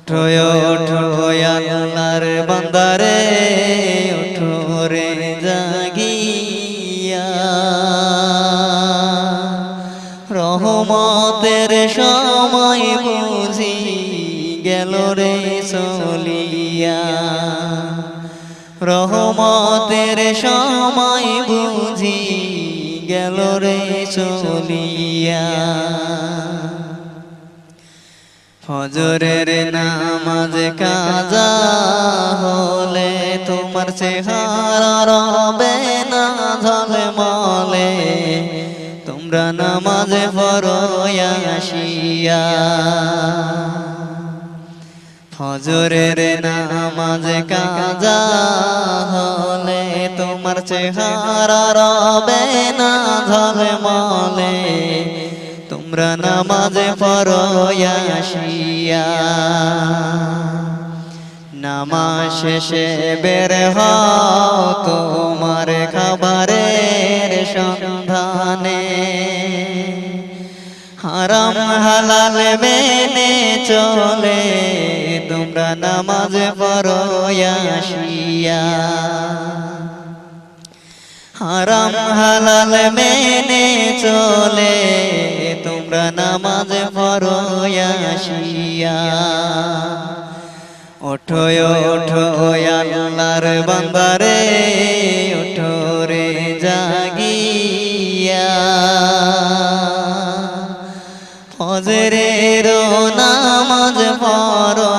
ওঠো ওঠো আল্লাহর বান্দারে, ওঠো রে জাগিয়া, রহমতের সময় বুঝি গেল রে চলিয়া, রহমতের সময় বুঝি গেল রে চলিয়া। ফজরের নামাজ কাজা হলে তোমার চেহারা রবে না ঝলমলে, তোমরা নামাজ পড়ো আসিয়া। ফজরের নামাজ কাজা হলে তোমার চেহারা রবে না ঝলমলে, তোমরা নামাজ পড়ো আসিয়া। নামাজ শেষে বের হও তোমার খাবারের সন্ধানে, হারাম হালাল মেনে চলে তোমরা নামাজ পড়ো আসিয়া। হারাম হালাল মেনে চলে তোমরা নামাজ পড়ো আসিয়া। ওঠো ওঠো আল্লাহর বান্দারে, ওঠো রে জাগিয়া, ফজরের নামাজ পড়ো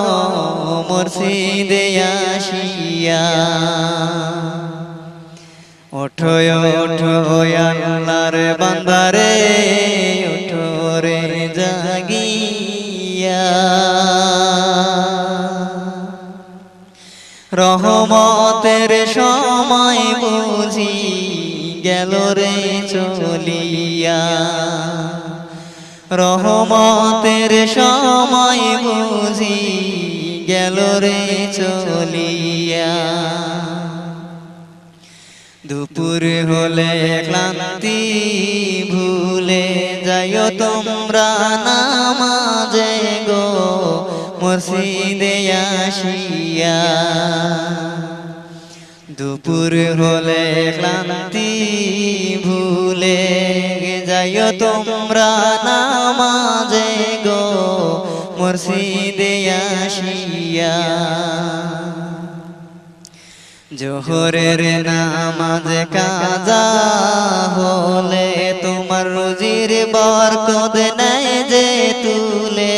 মসজিদে আসিয়া। ওঠো ওঠো আল্লাহর বান্দারে, ওঠো রে জাগিয়া, রহমতের সময় বুঝি গেল রে চলিয়া, রহমতের সময় বুঝি গেল রে চলিয়া। দুপুর হলে ক্লান্তি ভুলে যাইও তোমরা নামাজে গো মসজিদে আসিয়া। দুপুর হলে ক্লান্তি ভুলে যাইও তোমরা নামাজে গো মসজিদে আসিয়া। জোহরের নামাজ কাজা হলে তোমার রুজির বরকত নেয় যে তুলে,